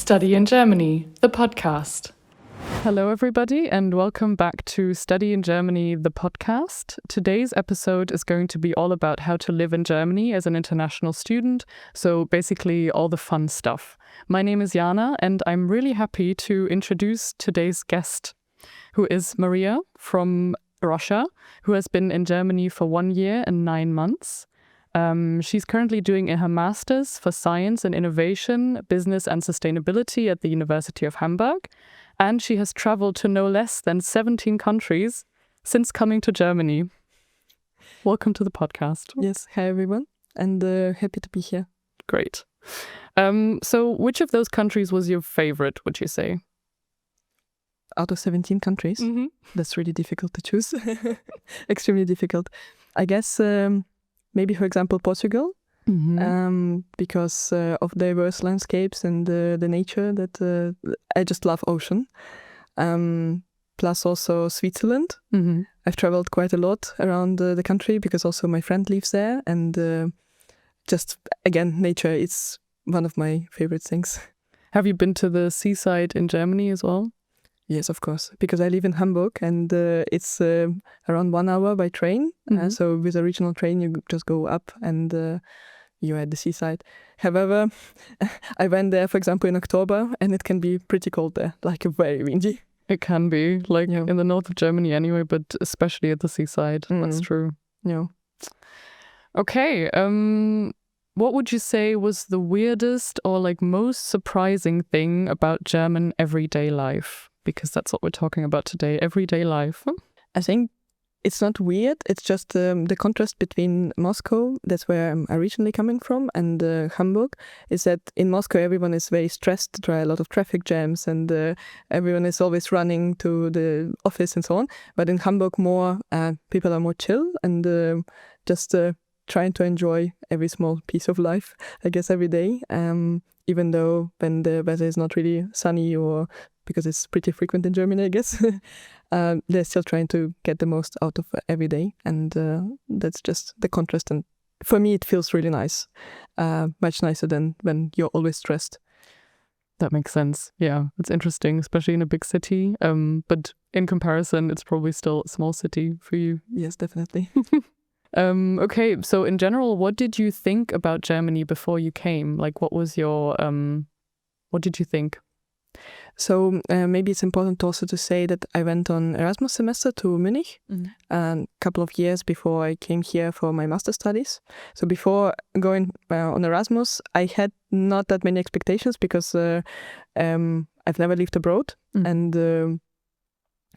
Study in Germany, the podcast. Hello, everybody, and welcome back to Study in Germany, the podcast. Today's episode is going to be all about how to live in Germany as an international student, so basically all the fun stuff. My name is Jana, and I'm really happy to introduce today's guest, who is Maria from Russia, who has been in Germany for 1 year and 9 months. She's currently doing her master's for science and innovation, business and sustainability at the University of Hamburg. And she has traveled to no less than 17 countries since coming to Germany. Welcome to the podcast. Yes, hi everyone, and happy to be here. Great. So which of those countries was your favorite, would you say? Out of 17 countries? Mm-hmm. That's really difficult to choose. Extremely difficult. I guess maybe, for example, Portugal, because of diverse landscapes and the nature that I just love ocean. Plus also Switzerland. Mm-hmm. I've traveled quite a lot around the country because also my friend lives there. And just, again, nature is one of my favorite things. Have you been to the seaside in Germany as well? Yes, of course, because I live in Hamburg and it's around 1 hour by train. Mm-hmm. So with a regional train, you just go up and you're at the seaside. However, I went there, for example, in October, and it can be pretty cold there, like very windy. It can be, like in the north of Germany anyway, but especially at the seaside. That's true. Yeah. Okay, what would you say was the weirdest or like most surprising thing about German everyday life? Because that's what we're talking about today, everyday life. I think it's not weird. It's just the contrast between Moscow, that's where I'm originally coming from, and Hamburg, is that in Moscow everyone is very stressed. There are a lot of traffic jams and everyone is always running to the office and so on. But in Hamburg people are more chill and just trying to enjoy every small piece of life, I guess, every day. Even though when the weather is not really sunny or because it's pretty frequent in Germany, I guess, they're still trying to get the most out of every day. And that's just the contrast. And for me, it feels really nice, much nicer than when you're always stressed. That makes sense. Yeah, it's interesting, especially in a big city. But in comparison, it's probably still a small city for you. Yes, definitely. Okay, so in general, what did you think about Germany before you came? Like, what was your, what did you think? So maybe it's important also to say that I went on Erasmus semester to Munich a couple of years before I came here for my master studies. So before going on Erasmus, I had not that many expectations because I've never lived abroad. And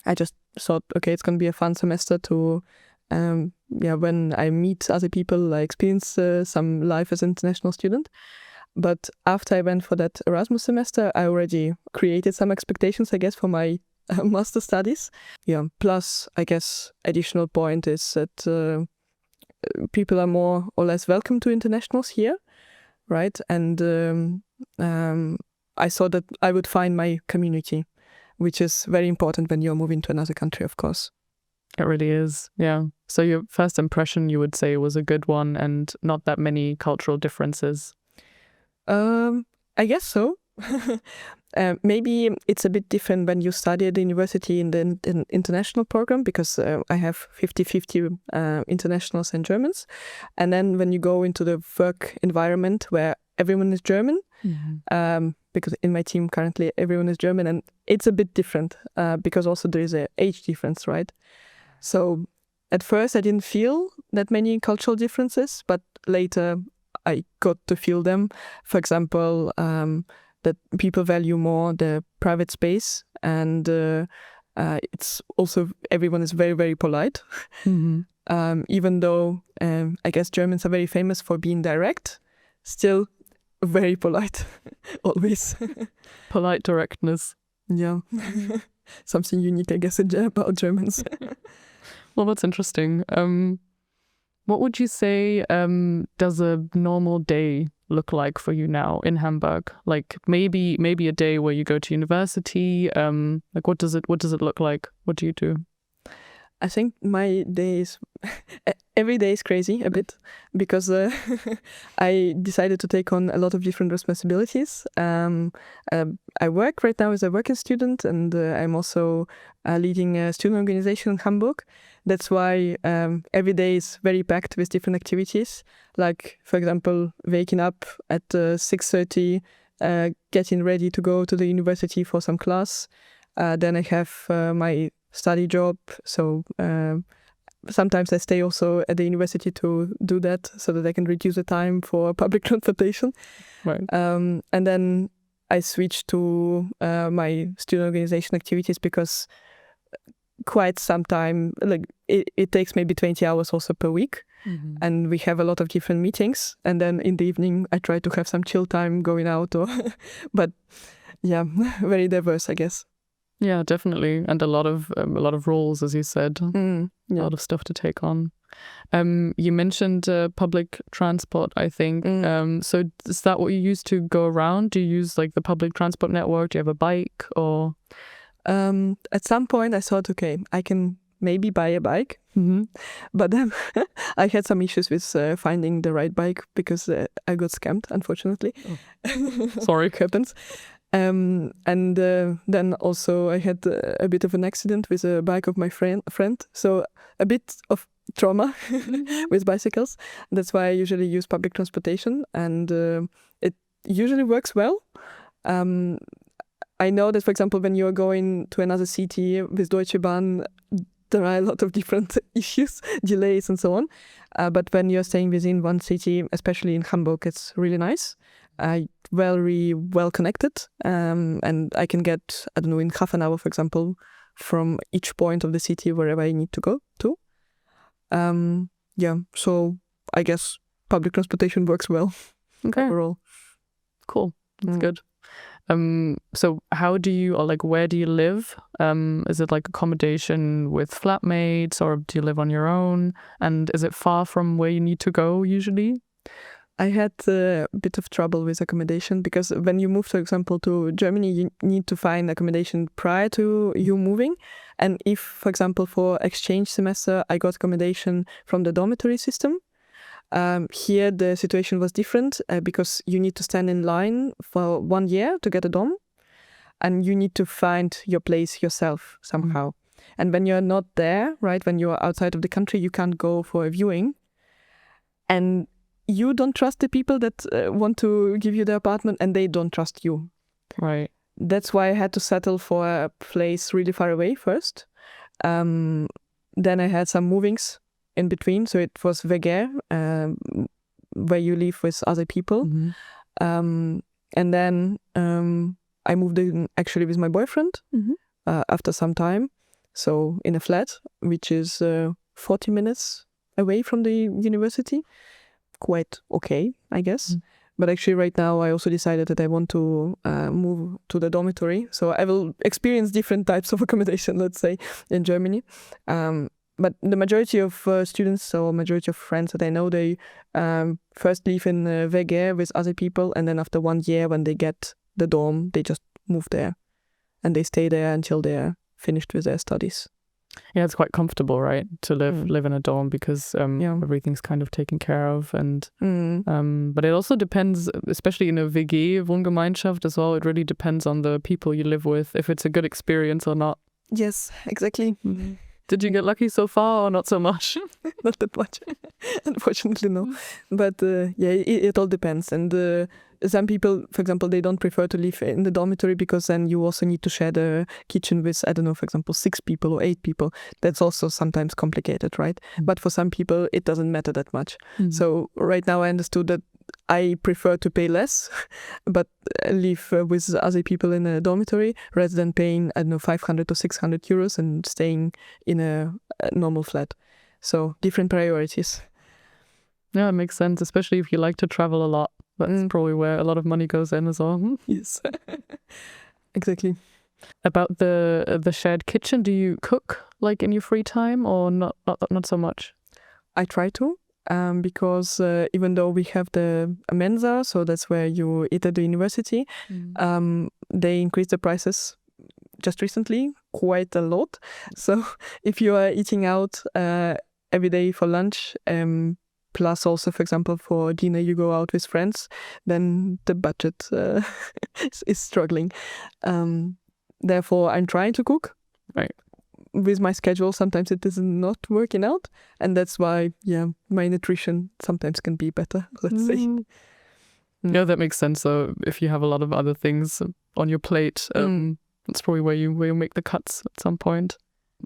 I just thought, okay, it's going to be a fun semester to, when I meet other people, I experience some life as an international student. But after I went for that Erasmus semester, I already created some expectations, I guess, for my master studies. Yeah. Plus, I guess, additional point is that people are more or less welcome to internationals here, right? And I thought that I would find my community, which is very important when you're moving to another country, of course. It really is, yeah. So your first impression, you would say, was a good one and not that many cultural differences. I guess so. Maybe it's a bit different when you study at the university in the international program because I have 50-50 internationals and Germans. And then when you go into the work environment where everyone is German, because in my team currently everyone is German, and it's a bit different because also there is an age difference, right? So at first I didn't feel that many cultural differences, but later I got to feel them. For example, that people value more the private space, and it's also everyone is very, very polite. Even though I guess Germans are very famous for being direct, still very polite, always. Polite directness. Yeah, something unique, I guess, about Germans. Well, that's interesting. What would you say does a normal day look like for you now in Hamburg? Like maybe a day where you go to university. Like what does it look like? What do you do? I think my days, every day is crazy a bit because I decided to take on a lot of different responsibilities. I work right now as a working student, and I'm also leading a student organization in Hamburg. That's why every day is very packed with different activities. Like, for example, waking up at 6:30, getting ready to go to the university for some class. Then I have my study job, so sometimes I stay also at the university to do that so that I can reduce the time for public transportation. Right. And then I switch to my student organization activities because quite some time, like it takes maybe 20 hours also per week. Mm-hmm. And we have a lot of different meetings. And then in the evening, I try to have some chill time going out. But yeah, very diverse, I guess. Yeah, definitely, and a lot of roles, as you said, Yeah. a lot of stuff to take on. You mentioned public transport, I think. So is that what you use to go around? Do you use like the public transport network? Do you have a bike or? At some point, I thought, okay, I can maybe buy a bike, but then I had some issues with finding the right bike because I got scammed, unfortunately. Oh. Sorry, it happens. And then also I had a bit of an accident with a bike of my friend. So a bit of trauma with bicycles. That's why I usually use public transportation, and it usually works well. I know that, for example, when you're going to another city with Deutsche Bahn, there are a lot of different issues, delays and so on. But when you're staying within one city, especially in Hamburg, it's really nice. Very well connected, and I can get, I don't know, in half an hour, for example, from each point of the city wherever I need to go to. So I guess public transportation works well. Okay. Overall. Cool. That's good. So how do you, or like, where do you live? Is it like accommodation with flatmates, or do you live on your own? And is it far from where you need to go usually? I had a bit of trouble with accommodation because when you move, for example, to Germany, you need to find accommodation prior to you moving. And if, for example, for exchange semester, I got accommodation from the dormitory system. Here, the situation was different because you need to stand in line for 1 year to get a dorm. And you need to find your place yourself somehow. And when you're not there, right, when you're outside of the country, you can't go for a viewing. And you don't trust the people that want to give you the apartment, and they don't trust you. Right. That's why I had to settle for a place really far away first. Then I had some movings in between. So it was WG, where you live with other people. And then I moved in actually with my boyfriend after some time. So in a flat, which is 40 minutes away from the university. Quite okay, I guess. But actually right now I also decided that I want to move to the dormitory. So I will experience different types of accommodation, let's say, in Germany. But the majority of students or majority of friends that I know, they first live in WG with other people. And then after 1 year, when they get the dorm, they just move there. And they stay there until they're finished with their studies. Yeah, it's quite comfortable, right, to live in a dorm because everything's kind of taken care of, and but it also depends, especially in a WG, Wohngemeinschaft as well. It really depends on the people you live with, if it's a good experience or not. Yes, exactly. Did you get lucky so far, or not so much? Not that much, unfortunately, no. But it all depends. And some people, for example, they don't prefer to live in the dormitory because then you also need to share the kitchen with, I don't know, for example, 6 people or 8 people. That's also sometimes complicated, right? But for some people, it doesn't matter that much. So right now I understood that I prefer to pay less, but live with other people in a dormitory rather than paying, I don't know, 500 or 600 euros and staying in a normal flat. So different priorities. Yeah, it makes sense, especially if you like to travel a lot. That's probably where a lot of money goes in as well. Yes, exactly. About the shared kitchen, do you cook like in your free time, or not so much? I try to. Because even though we have the Mensa, so that's where you eat at the university, they increase the prices just recently quite a lot. So if you are eating out every day for lunch, plus also, for example, for dinner you go out with friends, then the budget is struggling. Therefore, I'm trying to cook. Right. With my schedule, sometimes it is not working out, and that's why, my nutrition sometimes can be better, let's say. Yeah, that makes sense. So if you have a lot of other things on your plate, that's probably where you make the cuts at some point.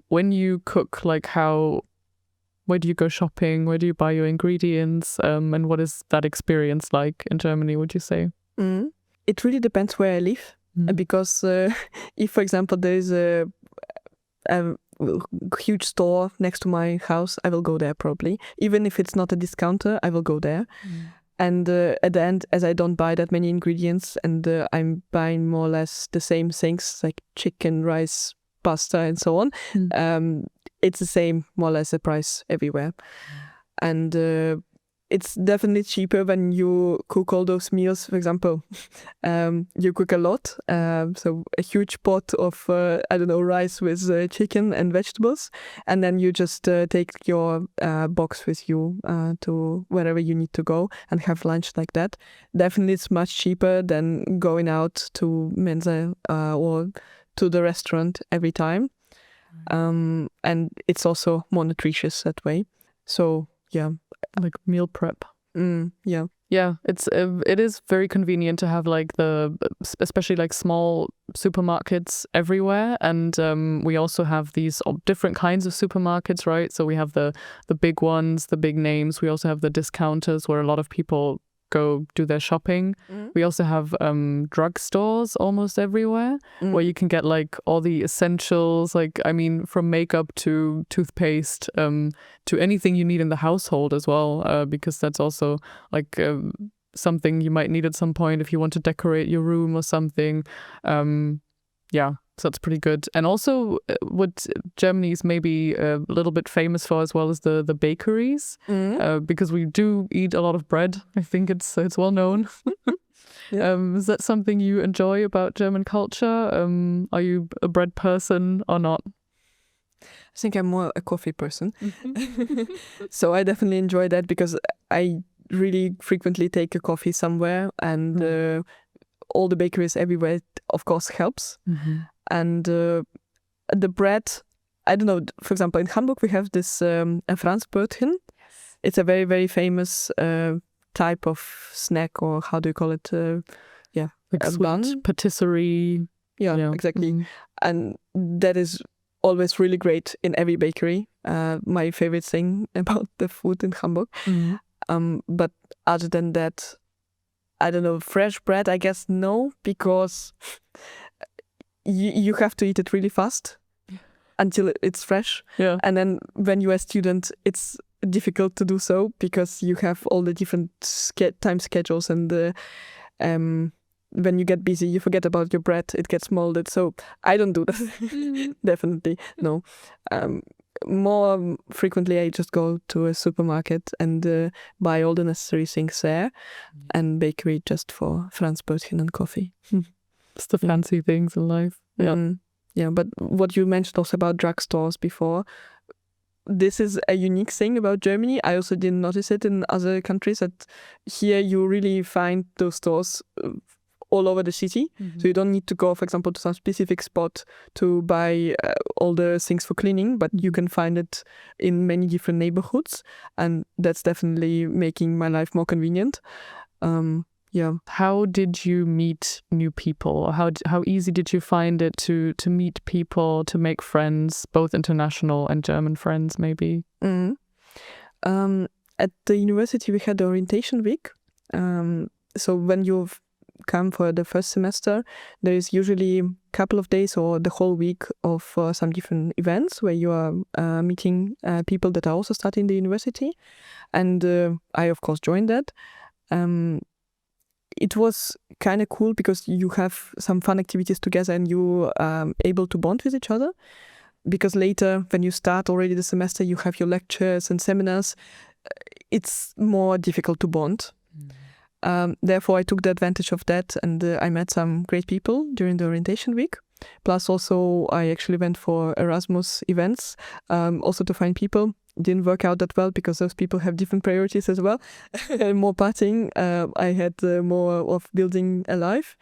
When you cook, like where do you go shopping? Where do you buy your ingredients? And what is that experience like in Germany, would you say? It really depends where I live, because if, for example, there is a huge store next to my house, I will go there probably. Even if it's not a discounter, I will go there. And at the end, as I don't buy that many ingredients and I'm buying more or less the same things like chicken, rice, pasta and so on, it's the same more or less the price everywhere. And it's definitely cheaper when you cook all those meals. For example, you cook a lot, so a huge pot of rice with chicken and vegetables, and then you just take your box with you to wherever you need to go and have lunch like that. Definitely, it's much cheaper than going out to Mensa or to the restaurant every time, and it's also more nutritious that way. So yeah. Like meal prep. Yeah. Yeah, it is very convenient to have like especially like small supermarkets everywhere, and we also have these different kinds of supermarkets, right? So we have the big ones, the big names. We also have the discounters where a lot of people go do their shopping. We also have drugstores almost everywhere where you can get like all the essentials, like I mean from makeup to toothpaste to anything you need in the household as well, because that's also like something you might need at some point if you want to decorate your room or something. So that's pretty good. And also what Germany is maybe a little bit famous for as well is the bakeries, because we do eat a lot of bread. I think it's well known. Is that something you enjoy about German culture? Are you a bread person or not? I think I'm more a coffee person. So I definitely enjoy that because I really frequently take a coffee somewhere, and all the bakeries everywhere, of course, helps. And the bread, I don't know, for example, in Hamburg we have this Franzbrötchen. Yes. It's a very, very famous type of snack, or how do you call it? Like a sweet bun. Patisserie. Yeah, exactly. And that is always really great in every bakery. My favorite thing about the food in Hamburg. But other than that, I don't know, fresh bread, I guess no, because you have to eat it really fast until it's fresh. Yeah. And then when you are a student, it's difficult to do so because you have all the different time schedules, and when you get busy, you forget about your bread, it gets molded. So I don't do that. Definitely, no. More frequently, I just go to a supermarket and buy all the necessary things there, and bakery just for Franzbrötchen and coffee. It's the fancy things in life. Yeah, but what you mentioned also about drugstores before, this is a unique thing about Germany. I also didn't notice it in other countries, that here you really find those stores all over the city. So you don't need to go, for example, to some specific spot to buy all the things for cleaning, but you can find it in many different neighborhoods, and that's definitely making my life more convenient. How did you meet new people? How easy did you find it to meet people, to make friends, both international and German friends, maybe? At the university, we had the orientation week. So when you've come for the first semester, there is usually a couple of days or the whole week of some different events where you are meeting people that are also studying the university. And I, of course, joined that. It was kind of cool because you have some fun activities together and you are able to bond with each other. Because later, when you start already the semester, you have your lectures and seminars. It's more difficult to bond. Therefore, I took the advantage of that, and I met some great people during the orientation week. Plus, also, I actually went for Erasmus events, also to find people. Didn't work out that well because those people have different priorities as well. More partying. I had more of building a life.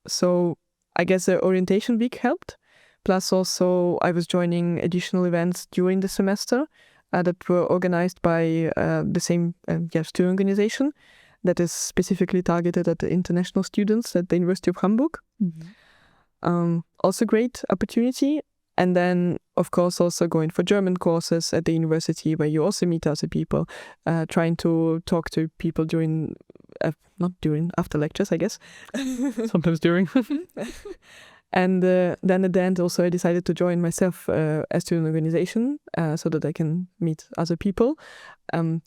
So I guess the orientation week helped. Plus, also, I was joining additional events during the semester that were organized by the same student organization that is specifically targeted at the international students at the University of Hamburg. Also great opportunity. And then, of course, also going for German courses at the university where you also meet other people, trying to talk to people after lectures, I guess. Sometimes during. And then at the end also I decided to join myself a student organization so that I can meet other people.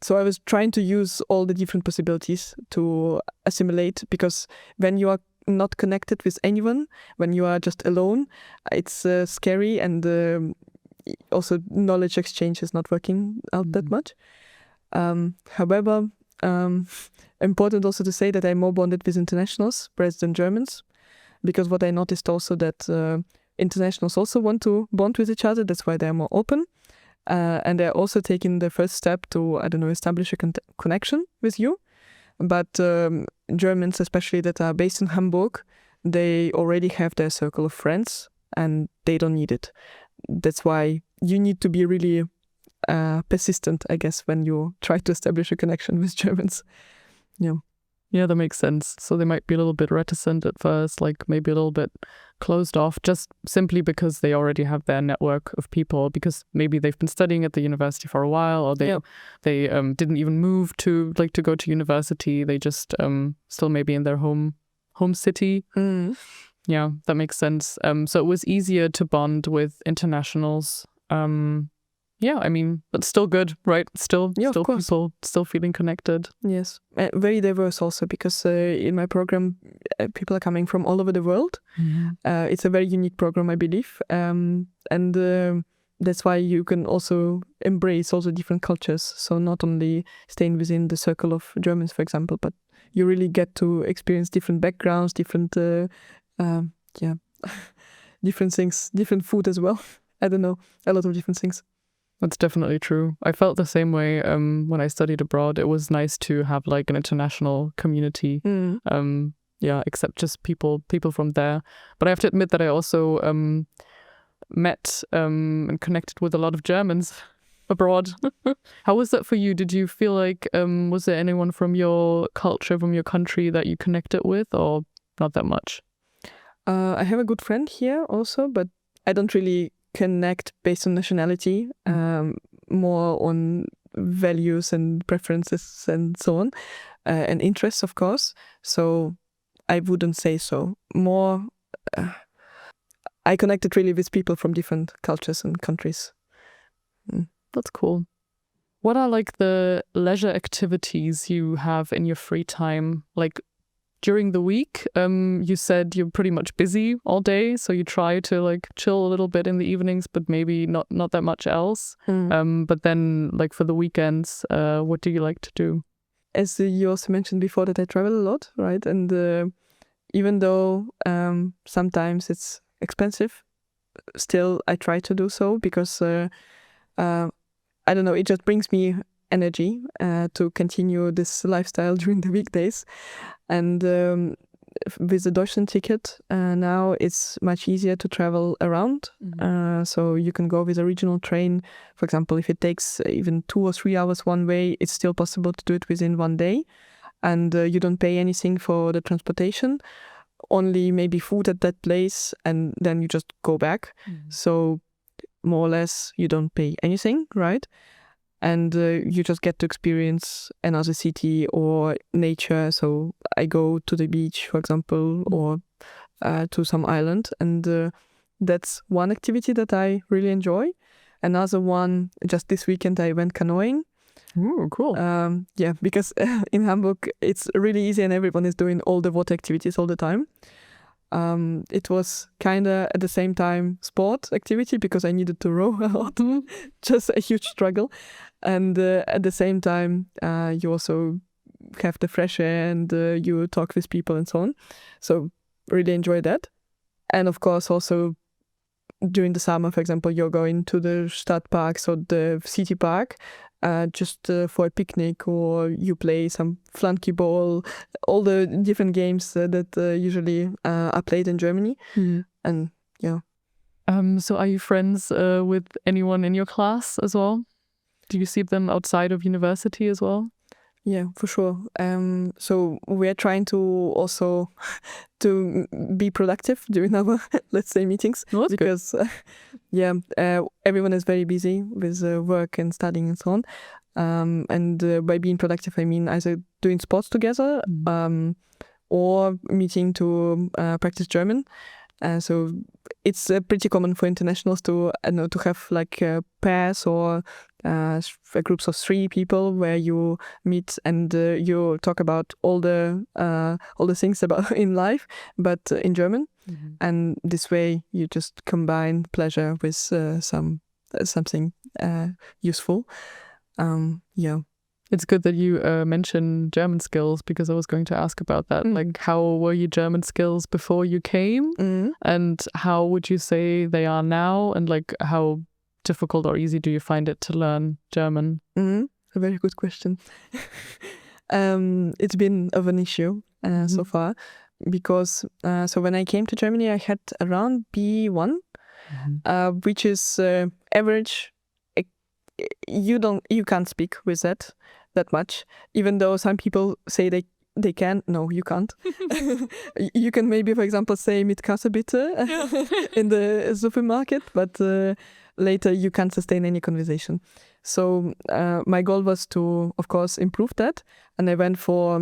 So I was trying to use all the different possibilities to assimilate, because when you are not connected with anyone, when you are just alone, it's scary, and also knowledge exchange is not working out that much. However, important also to say that I'm more bonded with internationals rather than Germans, because what I noticed also that internationals also want to bond with each other. That's why they're more open, and they're also taking the first step to, establish a connection with you. But Germans, especially that are based in Hamburg, they already have their circle of friends and they don't need it. That's why you need to be really persistent, I guess, when you try to establish a connection with Germans. Yeah, that makes sense. So they might be a little bit reticent at first, like maybe a little bit closed off, just simply because they already have their network of people, because maybe they've been studying at the university for a while, or they didn't even move to go to university. They just still maybe in their home city. Yeah, that makes sense. So it was easier to bond with internationals. Yeah, I mean, but still good, right? Still people still feeling connected. Yes, very diverse also, because in my program, people are coming from all over the world. It's a very unique program, I believe, and that's why you can also embrace all the different cultures. So not only staying within the circle of Germans, for example, but you really get to experience different backgrounds, different different things, different food as well. I don't know, a lot of different things. That's definitely true. I felt the same way when I studied abroad. It was nice to have like an international community. Except just people from there. But I have to admit that I also met and connected with a lot of Germans abroad. How was that for you? Did you feel like was there anyone from your culture, from your country that you connected with, or not that much? I have a good friend here also, but I don't really connect based on nationality, more on values and preferences and so on, and interests, of course. So I wouldn't say so. More, I connected really with people from different cultures and countries. That's cool. What are like the leisure activities you have in your free time? Like during the week, you said you're pretty much busy all day, so you try to like chill a little bit in the evenings, but maybe not that much else. But then like for the weekends, what do you like to do? As you also mentioned before, that I travel a lot, right? And even though sometimes it's expensive, still I try to do so, because I don't know, it just brings me energy to continue this lifestyle during the weekdays. And with the Deutschland ticket, now it's much easier to travel around. So you can go with a regional train. For example, if it takes even 2 or 3 hours one way, it's still possible to do it within one day. And you don't pay anything for the transportation, only maybe food at that place, and then you just go back. So more or less you don't pay anything, right? And you just get to experience another city or nature. So I go to the beach, for example, or to some island. And that's one activity that I really enjoy. Another one, just this weekend, I went canoeing. Ooh, cool. Because in Hamburg, it's really easy and everyone is doing all the water activities all the time. It was kind of at the same time sport activity, because I needed to row a lot. Just a huge struggle. And at the same time, you also have the fresh air and you talk with people and so on. So really enjoy that. And of course also during the summer, for example, you're going to the Stadtpark, so the city park, just for a picnic, or you play some flunkyball, all the different games that usually are played in Germany. And yeah. So are you friends with anyone in your class as well? Do you see them outside of university as well? Yeah, for sure. So we're trying to also to be productive during our, let's say, meetings. Oh, that's because, everyone is very busy with work and studying and so on. And by being productive, I mean either doing sports together or meeting to practice German. So it's pretty common for internationals to to have like pairs or groups of 3 people where you meet and you talk about all the things about in life, but in German. And this way you just combine pleasure with something useful. It's good that you mentioned German skills, because I was going to ask about that. Like, how were your German skills before you came? And how would you say they are now? And like, how difficult or easy do you find it to learn German? A very good question. It's been of an issue so far, because so when I came to Germany, I had around B1, which is average. You can't speak with that much, even though some people say they can. No, you can't. You can maybe, for example, say mit Kasse bitte in the supermarket, but later you can't sustain any conversation. So my goal was to, of course, improve that, and I went for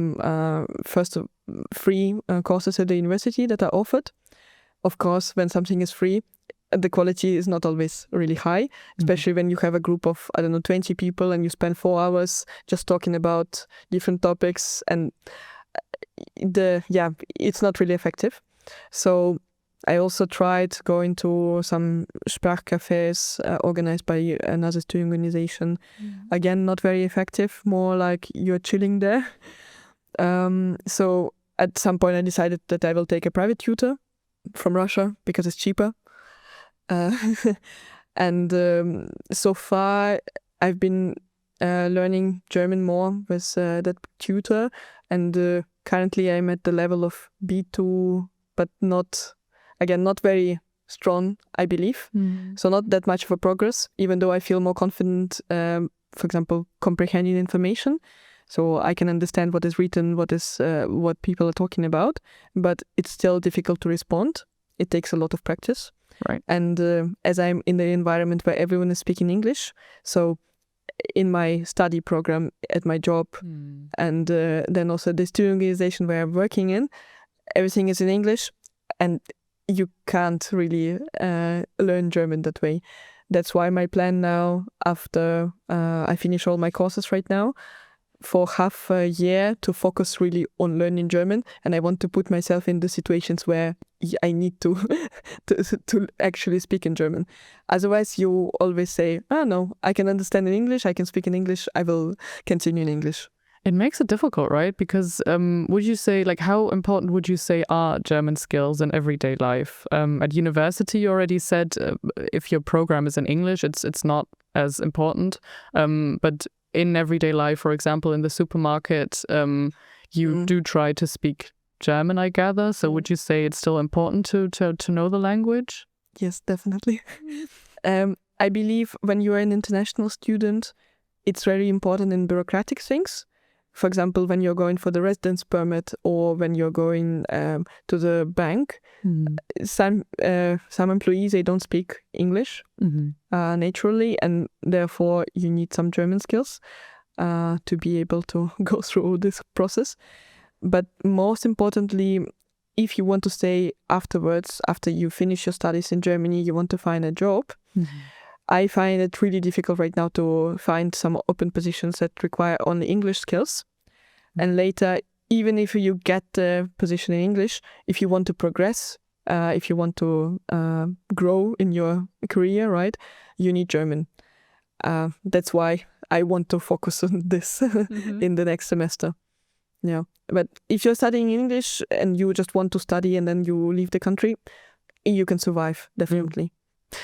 first 3 courses at the university that are offered. Of course, when something is free, the quality is not always really high, especially when you have a group of, 20 people and you spend 4 hours just talking about different topics, and it's not really effective. So I also tried going to some Sprachcafés organized by another student organization. Again, not very effective, more like you're chilling there. So at some point I decided that I will take a private tutor from Russia because it's cheaper. And so far I've been learning German more with that tutor, and currently I'm at the level of B2, but not very strong, I believe. So not that much of a progress, even though I feel more confident, for example, comprehending information. So I can understand what is written, what people are talking about, but it's still difficult to respond. It takes a lot of practice. Right. And as I'm in the environment where everyone is speaking English, so in my study program at my job, and then also the student organization where I'm working in, everything is in English, and you can't really learn German that way. That's why my plan now, after I finish all my courses right now, for half a year to focus really on learning German, and I want to put myself in the situations where I need to to actually speak in German. Otherwise, you always say, "Oh no, I can understand in English, I can speak in English, I will continue in English." It makes it difficult, right? Because would you say, like, how important would you say are German skills in everyday life? At university, you already said if your program is in English, it's not as important. But in everyday life, for example, in the supermarket, you do try to speak German, I gather. So would you say it's still important to know the language? Yes, definitely. I believe when you're an international student, it's very important in bureaucratic things. For example, when you're going for the residence permit, or when you're going to the bank, some employees, they don't speak English naturally, and therefore you need some German skills to be able to go through this process. But most importantly, if you want to stay afterwards, after you finish your studies in Germany, you want to find a job, I find it really difficult right now to find some open positions that require only English skills. And later, even if you get the position in English, if you want to progress, if you want to grow in your career, right, you need German. That's why I want to focus on this in the next semester. Yeah. But if you're studying English and you just want to study and then you leave the country, you can survive, definitely.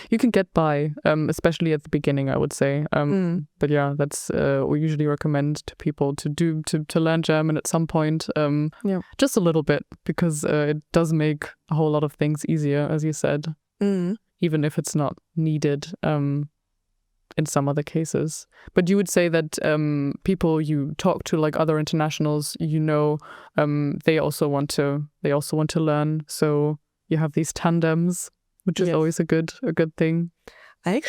You can get by, especially at the beginning, I would say. But yeah, that's we usually recommend to people to learn German at some point, just a little bit, because it does make a whole lot of things easier, as you said, even if it's not needed in some other cases. But you would say that people you talk to, like other internationals, they also want to learn. So you have these tandems, which is always a good thing. I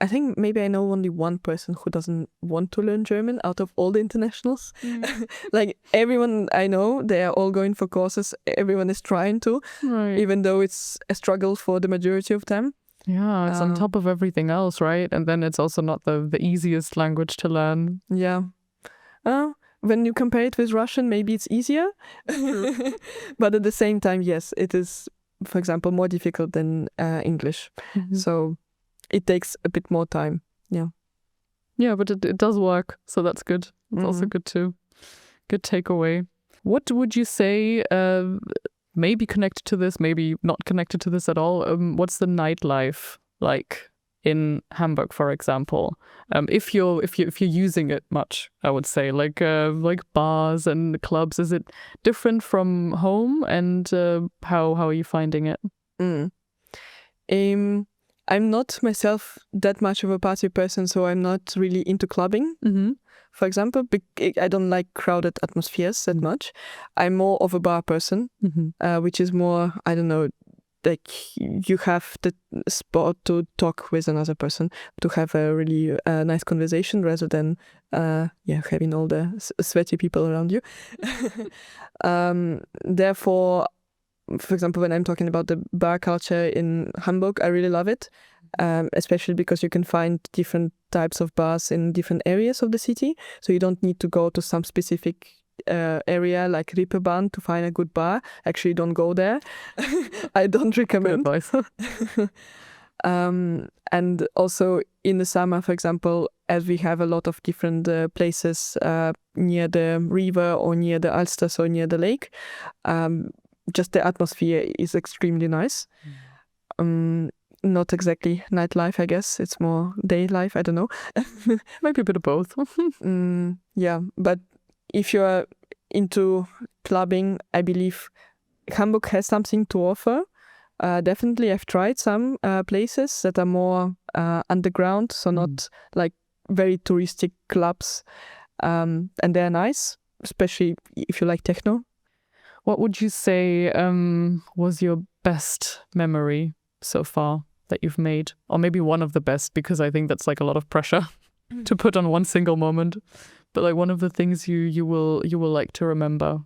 think maybe I know only one person who doesn't want to learn German out of all the internationals. Like everyone I know, they are all going for courses. Everyone is trying to, even though it's a struggle for the majority of them. Yeah, it's on top of everything else, right? And then it's also not the easiest language to learn. Yeah. When you compare it with Russian, maybe it's easier. But at the same time, yes, it is, for example, more difficult than English. So it takes a bit more time. Yeah. Yeah, but it does work. So that's good. It's also good too. Good takeaway. What would you say, maybe connected to this, maybe not connected to this at all? What's the nightlife like in Hamburg, for example? If you're using it much, I would say, like bars and clubs, is it different from home? And how are you finding it? I'm not myself that much of a party person, so I'm not really into clubbing. For example, I don't like crowded atmospheres that much. I'm more of a bar person, which is more, I don't know, like you have the spot to talk with another person, to have a really nice conversation rather than having all the sweaty people around you. Therefore, for example, when I'm talking about the bar culture in Hamburg, I really love it, especially because you can find different types of bars in different areas of the city. So you don't need to go to some specific area like Ripperbahn to find a good bar. Actually, don't go there. I don't recommend. Good advice. And also in the summer, for example, as we have a lot of different places near the river or near the Alster, so near the lake, just the atmosphere is extremely nice. Not exactly nightlife, I guess. It's more day life. I don't know. Maybe a bit of both. Yeah, but if you're into clubbing, I believe Hamburg has something to offer. Definitely, I've tried some places that are more underground, so not like very touristic clubs, and they're nice, especially if you like techno. What would you say was your best memory so far that you've made? Or maybe one of the best, because I think that's like a lot of pressure to put on one single moment. But like one of the things you will like to remember.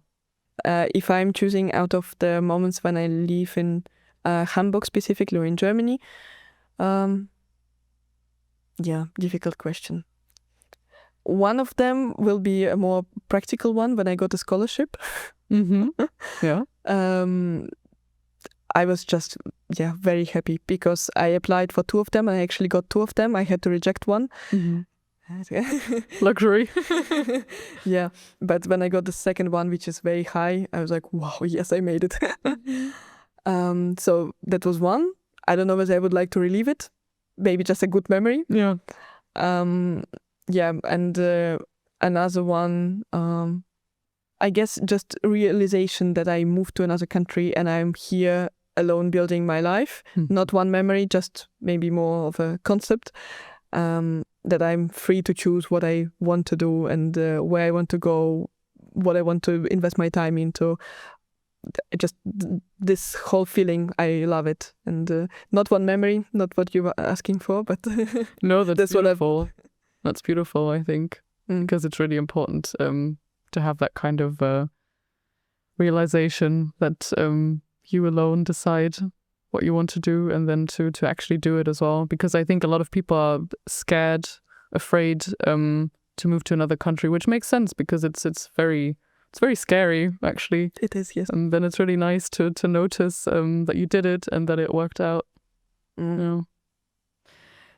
If I'm choosing out of the moments when I live in Hamburg specifically or in Germany, difficult question. One of them will be a more practical one when I got a scholarship. Yeah. I was just very happy because I applied for two of them and I actually got two of them. I had to reject one. Luxury. Yeah, but when I got the second one, which is very high, I was like, wow, yes, I made it. So that was one. I don't know whether I would like to relive it. Maybe just a good memory. Yeah. And another one, I guess just realization that I moved to another country and I'm here alone building my life. Not one memory, just maybe more of a concept. That I'm free to choose what I want to do and where I want to go, what I want to invest my time into. Just this whole feeling, I love it. And not one memory, not what you were asking for, but no, that's beautiful. That's beautiful, I think, because it's really important to have that kind of realization that you alone decide what you want to do and then to actually do it as well. Because I think a lot of people are scared, afraid to move to another country, which makes sense because it's very scary, actually. It is, yes. And then it's really nice to notice that you did it and that it worked out. Yeah.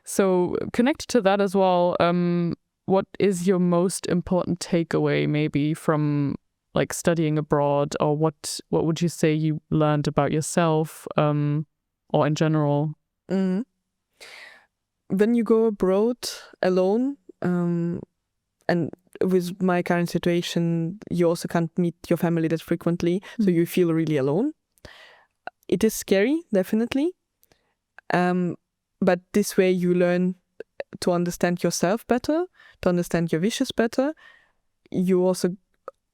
So connected to that as well, what is your most important takeaway maybe from like studying abroad, or what would you say you learned about yourself, or in general? Mm. When you go abroad alone, and with my current situation, you also can't meet your family that frequently, so you feel really alone. It is scary, definitely. But this way you learn to understand yourself better, to understand your wishes better. You also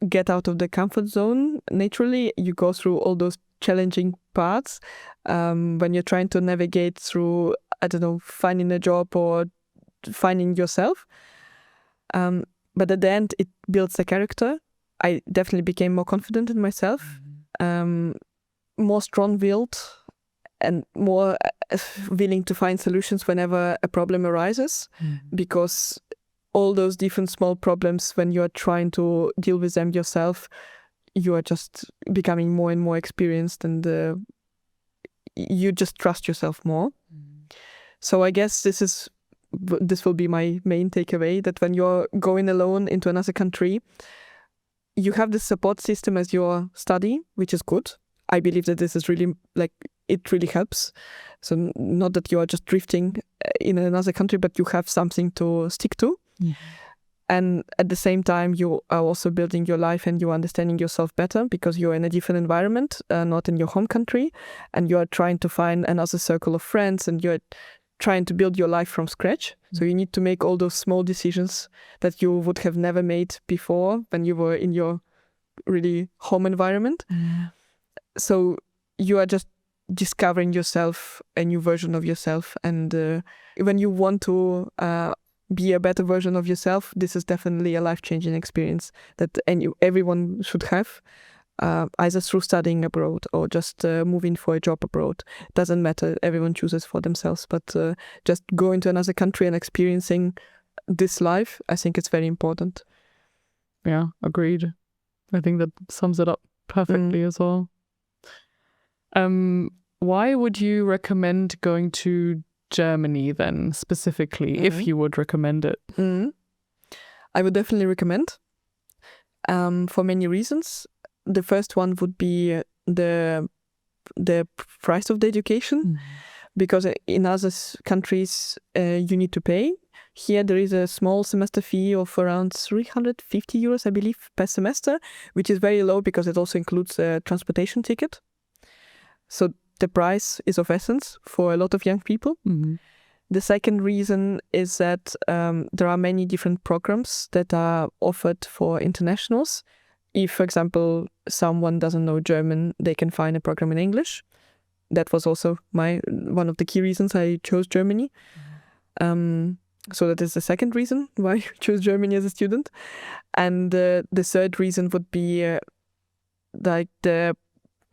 get out of the comfort zone naturally. You go through all those challenging parts when you're trying to navigate through, I don't know, finding a job or finding yourself. But at the end, it builds the character. I definitely became more confident in myself, more strong-willed, and more willing to find solutions whenever a problem arises, because all those different small problems, when you're trying to deal with them yourself, you are just becoming more and more experienced, and you just trust yourself more. So I guess this will be my main takeaway, that when you're going alone into another country, you have the support system as your study, which is good. I believe that this is really, it really helps. So not that you are just drifting in another country, but you have something to stick to. Yeah. And at the same time, you are also building your life and you're understanding yourself better, because you're in a different environment, not in your home country, and you are trying to find another circle of friends, and you're trying to build your life from scratch. So you need to make all those small decisions that you would have never made before when you were in your really home environment. So you are just discovering yourself, a new version of yourself. And when you want to be a better version of yourself, this is definitely a life-changing experience that everyone should have, either through studying abroad or just moving for a job abroad. It doesn't matter, everyone chooses for themselves, but just going to another country and experiencing this life, I think it's very important. Yeah, agreed. I think that sums it up perfectly as well. Why would you recommend going to Germany then, specifically, if you would recommend it? I would definitely recommend, for many reasons. The first one would be the price of the education, because in other countries you need to pay. Here there is a small semester fee of around 350 euros, I believe, per semester, which is very low because it also includes a transportation ticket. So the price is of essence for a lot of young people. The second reason is that there are many different programs that are offered for internationals. If, for example, someone doesn't know German, they can find a program in English. That was also one of the key reasons I chose Germany. So that is the second reason why I chose Germany as a student. And the third reason would be the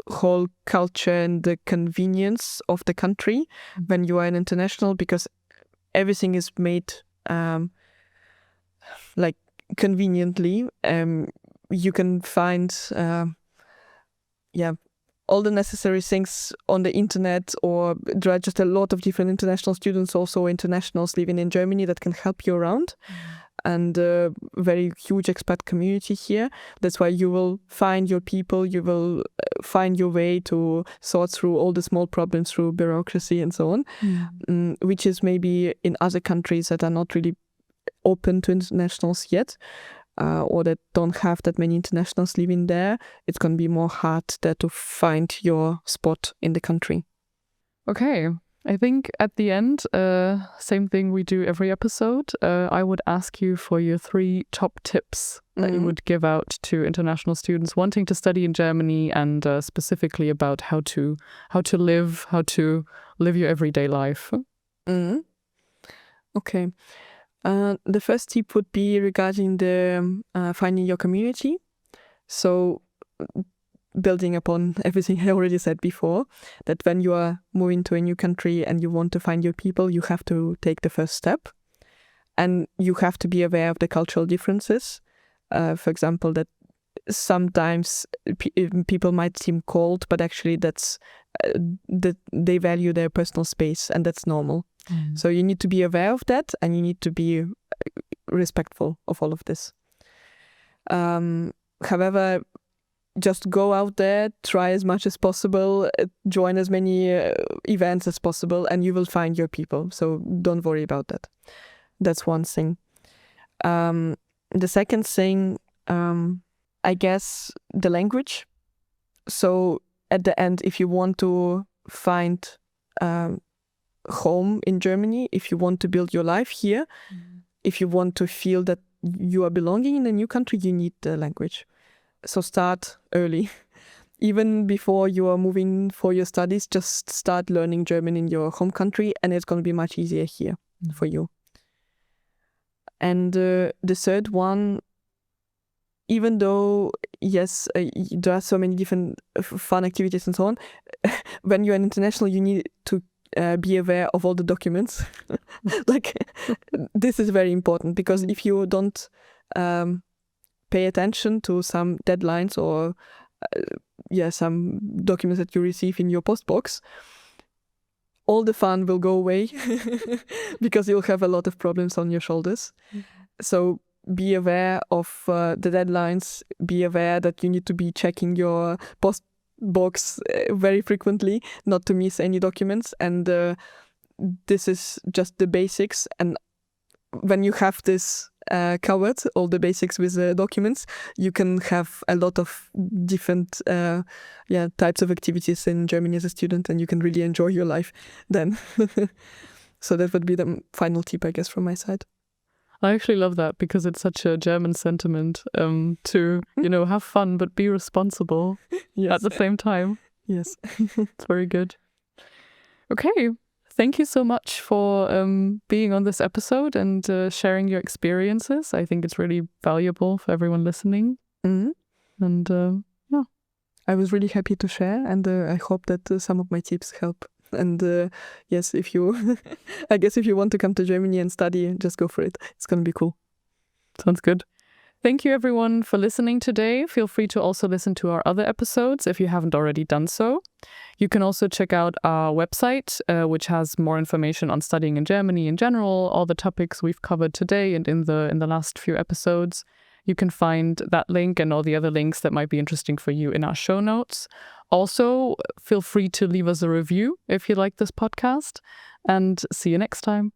whole culture and the convenience of the country when you are an international, because everything is made conveniently. You can find all the necessary things on the internet, or there are just a lot of different international students, also internationals living in Germany, that can help you around. And a very huge expat community here. That's why you will find your people, you will find your way to sort through all the small problems through bureaucracy and so on, which is maybe in other countries that are not really open to internationals yet, or that don't have that many internationals living there. It's going to be more hard there to find your spot in the country. Okay. I think at the end, same thing we do every episode, I would ask you for your 3 top tips that you would give out to international students wanting to study in Germany, and specifically about how to live your everyday life. Okay. The first tip would be regarding the finding your community. So building upon everything I already said before, that when you are moving to a new country and you want to find your people, you have to take the first step. And you have to be aware of the cultural differences. For example, that sometimes people might seem cold, but actually that's that they value their personal space, and that's normal. So you need to be aware of that, and you need to be respectful of all of this. However, just go out there, try as much as possible, join as many events as possible, and you will find your people. So don't worry about that. That's one thing. The second thing, I guess, the language. So at the end, if you want to find home in Germany, if you want to build your life here, if you want to feel that you are belonging in a new country, you need the language. So start early. Even before you are moving for your studies, just start learning German in your home country, and it's going to be much easier here for you. And the third one, even though, yes, there are so many different fun activities and so on, when you're an international, you need to be aware of all the documents. Like, this is very important, because if you don't pay attention to some deadlines or some documents that you receive in your postbox, all the fun will go away because you'll have a lot of problems on your shoulders. So be aware of the deadlines, be aware that you need to be checking your postbox very frequently, not to miss any documents. And this is just the basics. And when you have this covered, all the basics with documents, you can have a lot of different types of activities in Germany as a student, and you can really enjoy your life then. So that would be the final tip, I guess, from my side. I actually love that, because it's such a German sentiment to, have fun but be responsible at the same time. Yes. It's very good. Okay. Thank you so much for being on this episode and sharing your experiences. I think it's really valuable for everyone listening. Mm-hmm. And I was really happy to share, and I hope that some of my tips help. And yes, if you, I guess if you want to come to Germany and study, just go for it. It's going to be cool. Sounds good. Thank you, everyone, for listening today. Feel free to also listen to our other episodes if you haven't already done so. You can also check out our website, which has more information on studying in Germany in general, all the topics we've covered today and in the last few episodes. You can find that link and all the other links that might be interesting for you in our show notes. Also, feel free to leave us a review if you like this podcast, and see you next time.